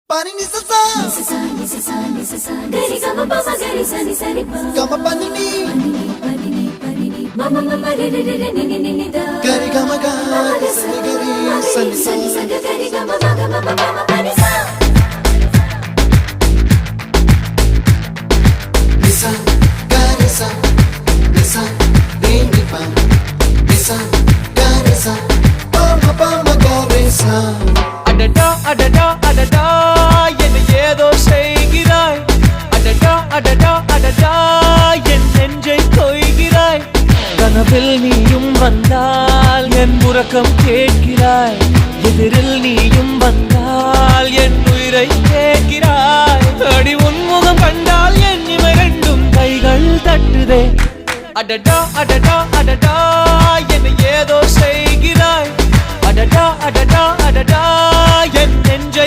Pani ni sa sa gari ga ma pa ma gari sa ni sa ni pa ga ma pa ni ma ma ma ma re re re re ni ni da gari ga ma ga sa ni gari sa ni sa gari ga ma ma ga ma ma ma pa ni sa ni sa gari sa ni ni pa ni sa gari sa pa ma gari sa adada adada adada என்ன ஏதோ செய்கிறாய் adada adada adada என் நெஞ்சை கொய்கிறாய் கனவில் நீயும் வந்தால் என் உறக்கம் கேட்கிறாய் எதிரில் நீயும் வந்தால் என் உயிரை கேட்கிறாய் அடி உன்முகம் கண்டால் என் இமை ரெண்டும் கைகள் தட்டுதே adada adada adada என்ன ஏதோ செய்கிறாய் adada adada adada என் நெஞ்சை